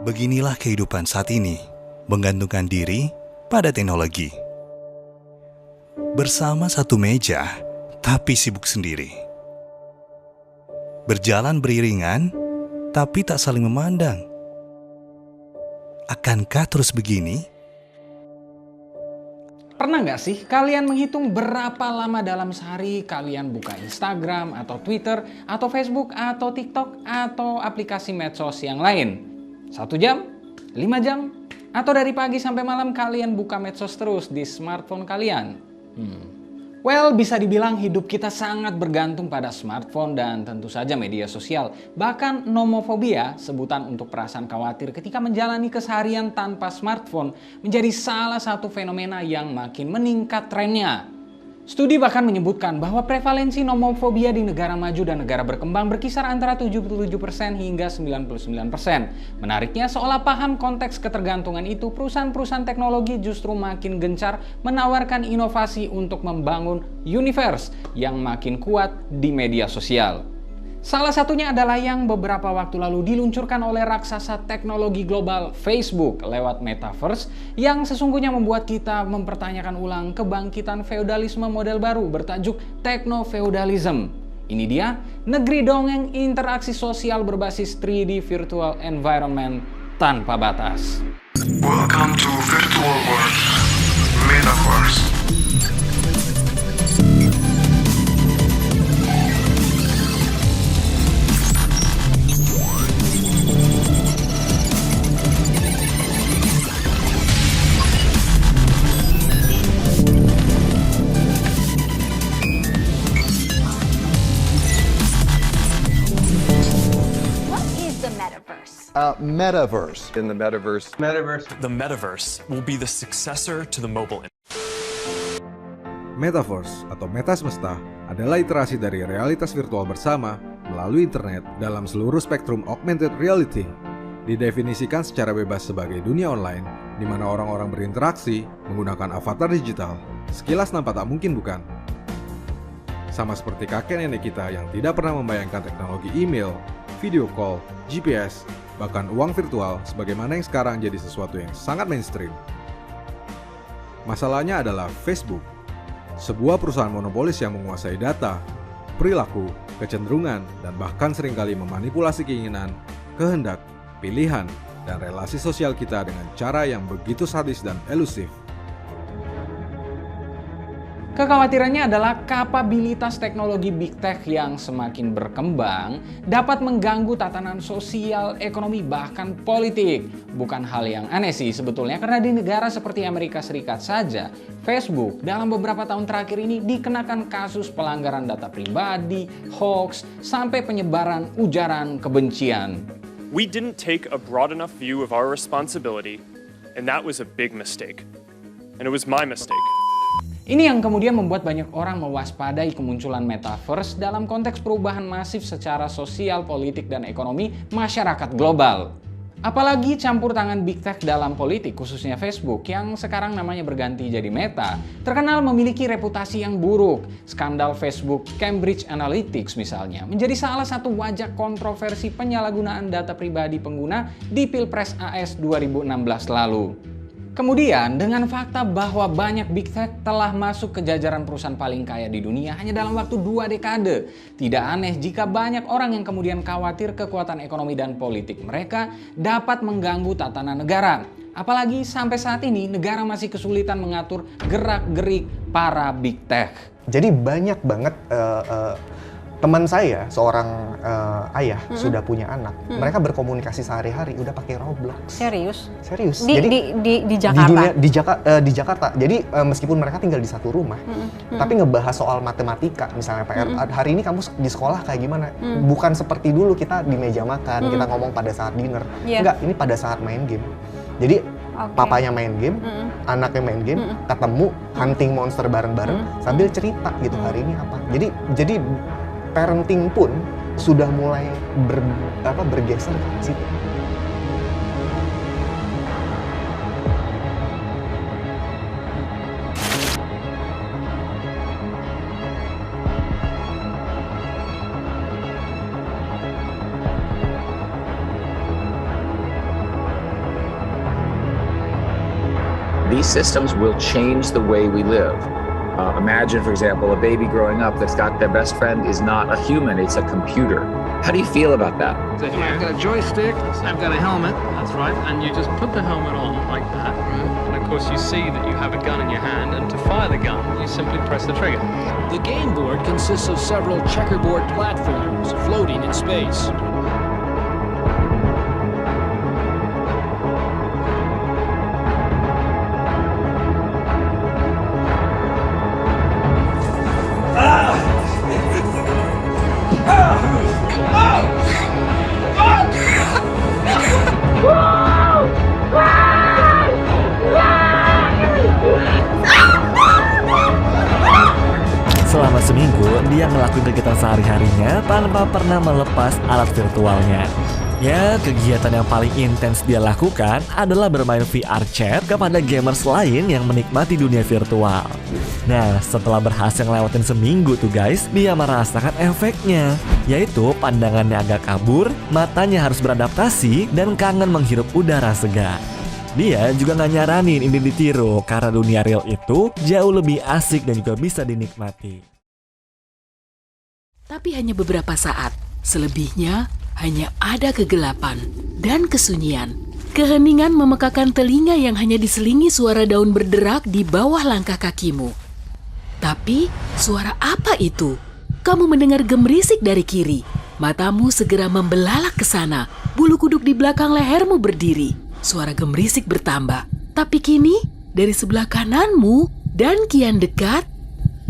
Beginilah kehidupan saat ini, menggantungkan diri pada teknologi. Bersama satu meja, tapi sibuk sendiri. Berjalan beriringan, tapi tak saling memandang. Akankah terus begini? Pernah nggak sih kalian menghitung berapa lama dalam sehari kalian buka Instagram atau Twitter atau Facebook atau TikTok atau aplikasi medsos yang lain? 1 jam? 5 jam? Atau dari pagi sampai malam kalian buka medsos terus di smartphone kalian? Well, bisa dibilang hidup kita sangat bergantung pada smartphone dan tentu saja media sosial. Bahkan nomofobia, sebutan untuk perasaan khawatir ketika menjalani keseharian tanpa smartphone, menjadi salah satu fenomena yang makin meningkat trennya. Studi bahkan menyebutkan bahwa prevalensi nomofobia di negara maju dan negara berkembang berkisar antara 77% hingga 99%. Menariknya, seolah paham konteks ketergantungan itu, perusahaan-perusahaan teknologi justru makin gencar menawarkan inovasi untuk membangun universe yang makin kuat di media sosial. Salah satunya adalah yang beberapa waktu lalu diluncurkan oleh raksasa teknologi global Facebook lewat Metaverse yang sesungguhnya membuat kita mempertanyakan ulang kebangkitan feodalisme model baru bertajuk Techno-Feudalism. Ini dia, negeri dongeng interaksi sosial berbasis 3D virtual environment tanpa batas. Welcome to Virtual World Metaverse. Metaverse. In the metaverse. The metaverse will be the successor to the mobile internet. Metaverse atau meta semesta adalah iterasi dari realitas virtual bersama melalui internet dalam seluruh spektrum augmented reality. Didefinisikan secara bebas sebagai dunia online di mana orang-orang berinteraksi menggunakan avatar digital. Sekilas nampak tak mungkin, bukan? Sama seperti kakek nenek kita yang tidak pernah membayangkan teknologi email, video call, GPS, bahkan uang virtual sebagaimana yang sekarang jadi sesuatu yang sangat mainstream. Masalahnya adalah Facebook, sebuah perusahaan monopolis yang menguasai data, perilaku, kecenderungan, dan bahkan seringkali memanipulasi keinginan, kehendak, pilihan, dan relasi sosial kita dengan cara yang begitu sadis dan elusif. Kekhawatirannya adalah kapabilitas teknologi Big Tech yang semakin berkembang dapat mengganggu tatanan sosial, ekonomi, bahkan politik. Bukan hal yang aneh sih sebetulnya, karena di negara seperti Amerika Serikat saja, Facebook dalam beberapa tahun terakhir ini dikenakan kasus pelanggaran data pribadi, hoax, sampai penyebaran ujaran kebencian. We didn't take a broad enough view of our responsibility, and that was a big mistake. And it was my mistake. Ini yang kemudian membuat banyak orang mewaspadai kemunculan metaverse dalam konteks perubahan masif secara sosial, politik, dan ekonomi masyarakat global. Apalagi campur tangan Big Tech dalam politik, khususnya Facebook, yang sekarang namanya berganti jadi Meta, terkenal memiliki reputasi yang buruk. Skandal Facebook Cambridge Analytica misalnya, menjadi salah satu wajah kontroversi penyalahgunaan data pribadi pengguna di Pilpres AS 2016 lalu. Kemudian, dengan fakta bahwa banyak Big Tech telah masuk ke jajaran perusahaan paling kaya di dunia hanya dalam waktu 2 dekade, tidak aneh jika banyak orang yang kemudian khawatir kekuatan ekonomi dan politik mereka dapat mengganggu tatanan negara. Apalagi sampai saat ini negara masih kesulitan mengatur gerak-gerik para Big Tech. Jadi banyak banget teman saya, seorang ayah sudah punya anak. Mereka berkomunikasi sehari-hari udah pakai Roblox. Serius? Serius. Di Jakarta? Di Jakarta. Jadi meskipun mereka tinggal di satu rumah, tapi ngebahas soal matematika, misalnya PR. Hari ini kamu di sekolah kayak gimana? Bukan seperti dulu kita di meja makan, kita ngomong pada saat dinner. Enggak, ini pada saat main game. Jadi papanya main game, anaknya main game, ketemu hunting monster bareng-bareng sambil cerita gitu hari ini apa. Jadi parenting pun sudah mulai bergeser ke situ. these systems will change the way we live. Imagine, for example, a baby growing up that's got their best friend is not a human, it's a computer. How do you feel about that? So here I've got a joystick, I've got a helmet. That's right, and you just put the helmet on like that. And of course you see that you have a gun in your hand, and to fire the gun, you simply press the trigger. The game board consists of several checkerboard platforms floating in space. Selama seminggu, dia ngelakuin kegiatan sehari-harinya tanpa pernah melepas alat virtualnya. Ya, kegiatan yang paling intens dia lakukan adalah bermain VR chat kepada gamers lain yang menikmati dunia virtual. Nah, setelah berhasil ngelewatin seminggu tuh guys, dia merasakan efeknya, yaitu pandangannya agak kabur, matanya harus beradaptasi, dan kangen menghirup udara segar. Dia juga nggak nyaranin ini ditiru karena dunia real itu jauh lebih asik dan juga bisa dinikmati. Tapi hanya beberapa saat, selebihnya hanya ada kegelapan dan kesunyian. Keheningan memekakan telinga yang hanya diselingi suara daun berderak di bawah langkah kakimu. Tapi suara apa itu? Kamu mendengar gemerisik dari kiri. Matamu segera membelalak ke sana. Bulu kuduk di belakang lehermu berdiri. Suara gemerisik bertambah, tapi kini dari sebelah kananmu dan kian dekat,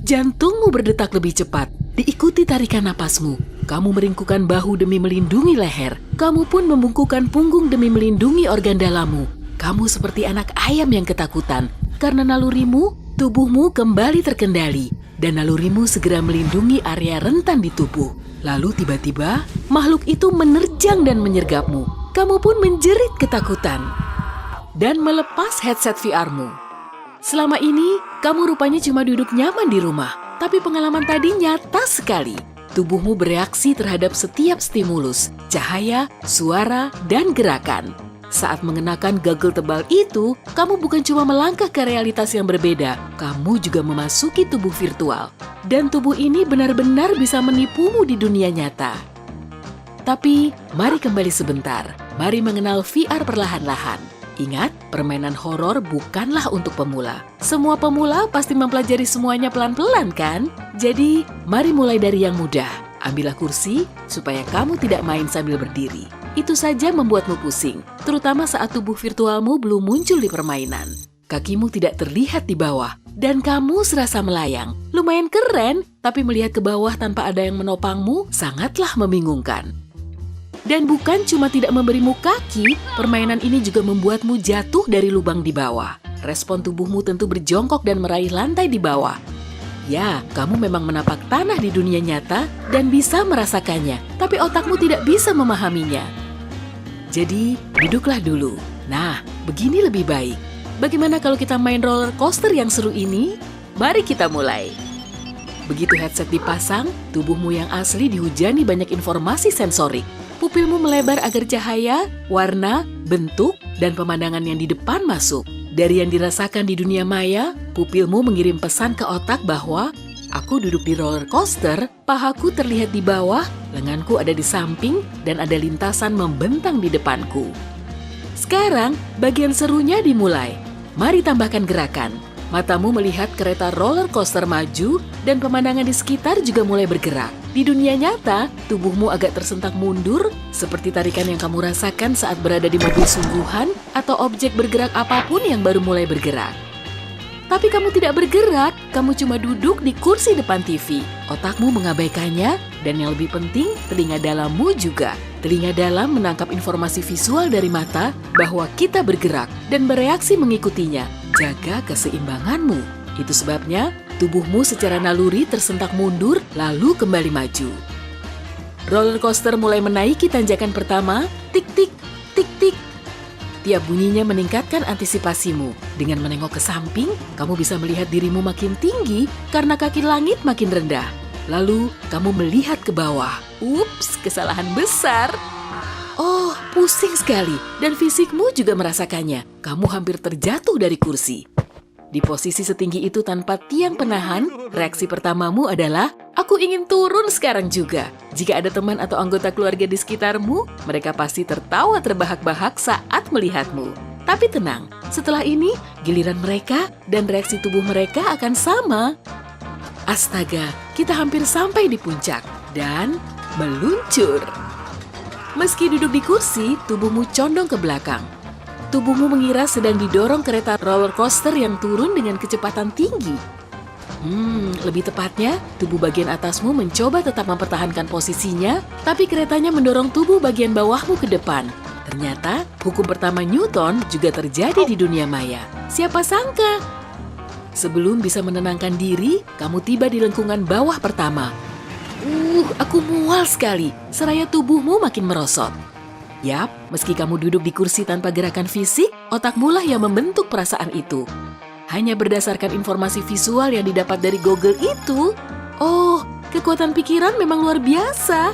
jantungmu berdetak lebih cepat, diikuti tarikan napasmu. Kamu meringkukkan bahu demi melindungi leher, kamu pun membungkukkan punggung demi melindungi organ dalammu. Kamu seperti anak ayam yang ketakutan, karena nalurimu, tubuhmu kembali terkendali, dan nalurimu segera melindungi area rentan di tubuh. Lalu tiba-tiba, makhluk itu menerjang dan menyergapmu. Kamu pun menjerit ketakutan dan melepas headset VR-mu. Selama ini, kamu rupanya cuma duduk nyaman di rumah, tapi pengalaman tadi nyata sekali. Tubuhmu bereaksi terhadap setiap stimulus, cahaya, suara, dan gerakan. Saat mengenakan goggle tebal itu, kamu bukan cuma melangkah ke realitas yang berbeda, kamu juga memasuki tubuh virtual. Dan tubuh ini benar-benar bisa menipumu di dunia nyata. Tapi, mari kembali sebentar. Mari mengenal VR perlahan-lahan. Ingat, permainan horor bukanlah untuk pemula. Semua pemula pasti mempelajari semuanya pelan-pelan kan? Jadi, mari mulai dari yang mudah. Ambillah kursi supaya kamu tidak main sambil berdiri. Itu saja membuatmu pusing, terutama saat tubuh virtualmu belum muncul di permainan. Kakimu tidak terlihat di bawah, dan kamu serasa melayang. Lumayan keren, tapi melihat ke bawah tanpa ada yang menopangmu sangatlah membingungkan. Dan bukan cuma tidak memberimu kaki, permainan ini juga membuatmu jatuh dari lubang di bawah. Respon tubuhmu tentu berjongkok dan meraih lantai di bawah. Ya, kamu memang menapak tanah di dunia nyata dan bisa merasakannya, tapi otakmu tidak bisa memahaminya. Jadi, duduklah dulu. Nah, begini lebih baik. Bagaimana kalau kita main roller coaster yang seru ini? Mari kita mulai. Begitu headset dipasang, tubuhmu yang asli dihujani banyak informasi sensorik. Pupilmu melebar agar cahaya, warna, bentuk, dan pemandangan yang di depan masuk. Dari yang dirasakan di dunia maya, pupilmu mengirim pesan ke otak bahwa aku duduk di roller coaster, pahaku terlihat di bawah, lenganku ada di samping, dan ada lintasan membentang di depanku. Sekarang, bagian serunya dimulai. Mari tambahkan gerakan. Matamu melihat kereta roller coaster maju dan pemandangan di sekitar juga mulai bergerak. Di dunia nyata, tubuhmu agak tersentak mundur seperti tarikan yang kamu rasakan saat berada di mobil sungguhan atau objek bergerak apapun yang baru mulai bergerak. Tapi kamu tidak bergerak, kamu cuma duduk di kursi depan TV. Otakmu mengabaikannya dan yang lebih penting, telinga dalammu juga. Telinga dalam menangkap informasi visual dari mata bahwa kita bergerak dan bereaksi mengikutinya. Jaga keseimbanganmu. Itu sebabnya tubuhmu secara naluri tersentak mundur lalu kembali maju. Roller coaster mulai menaiki tanjakan pertama, tik-tik, tik-tik. Tiap bunyinya meningkatkan antisipasimu. Dengan menengok ke samping, kamu bisa melihat dirimu makin tinggi karena kaki langit makin rendah. Lalu, kamu melihat ke bawah. Ups, kesalahan besar. Oh, pusing sekali. Dan fisikmu juga merasakannya. Kamu hampir terjatuh dari kursi. Di posisi setinggi itu tanpa tiang penahan, reaksi pertamamu adalah, aku ingin turun sekarang juga. Jika ada teman atau anggota keluarga di sekitarmu, mereka pasti tertawa terbahak-bahak saat melihatmu. Tapi tenang, setelah ini giliran mereka dan reaksi tubuh mereka akan sama. Astaga, kita hampir sampai di puncak dan meluncur. Meski duduk di kursi, tubuhmu condong ke belakang. Tubuhmu mengira sedang didorong kereta roller coaster yang turun dengan kecepatan tinggi. Lebih tepatnya, tubuh bagian atasmu mencoba tetap mempertahankan posisinya, tapi keretanya mendorong tubuh bagian bawahmu ke depan. Ternyata, hukum pertama Newton juga terjadi di dunia maya. Siapa sangka? Sebelum bisa menenangkan diri, kamu tiba di lengkungan bawah pertama. Aku mual sekali, seraya tubuhmu makin merosot. Yap, meski kamu duduk di kursi tanpa gerakan fisik, otakmu lah yang membentuk perasaan itu. Hanya berdasarkan informasi visual yang didapat dari Google itu, kekuatan pikiran memang luar biasa.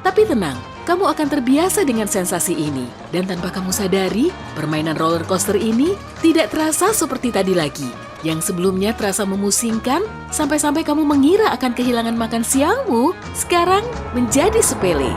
Tapi tenang, kamu akan terbiasa dengan sensasi ini. Dan tanpa kamu sadari, permainan roller coaster ini tidak terasa seperti tadi lagi. Yang sebelumnya terasa memusingkan, sampai-sampai kamu mengira akan kehilangan makan siangmu, sekarang menjadi sepele.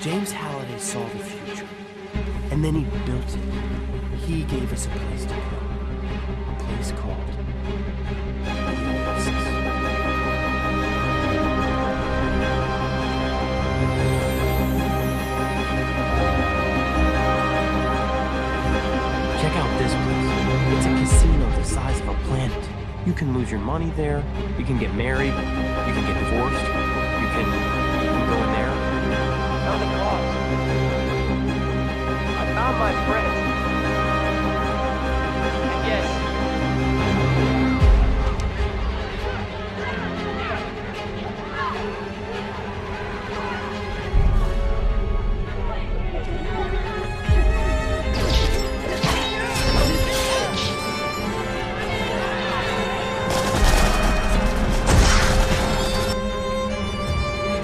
James Halliday saw the future, and then he built it. He gave us a place to go, a place called the Oasis. Check out this place. It's a casino the size of a planet. You can lose your money there, you can get married, you can get divorced, you can go in there. Found the cause. I found my friend. And yes.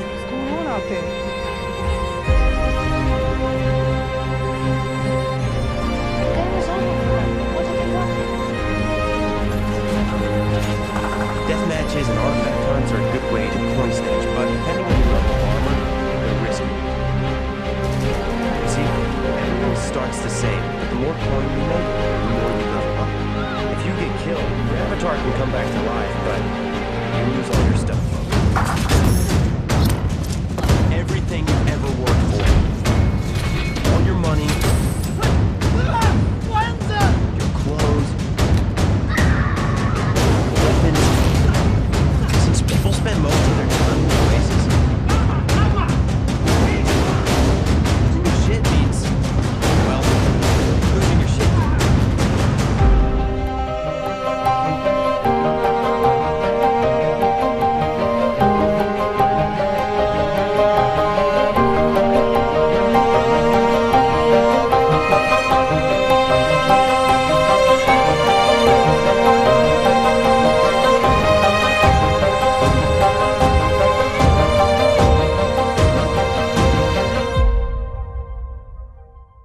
What's going on out there? Death matches and artifact hunts are a good way to coin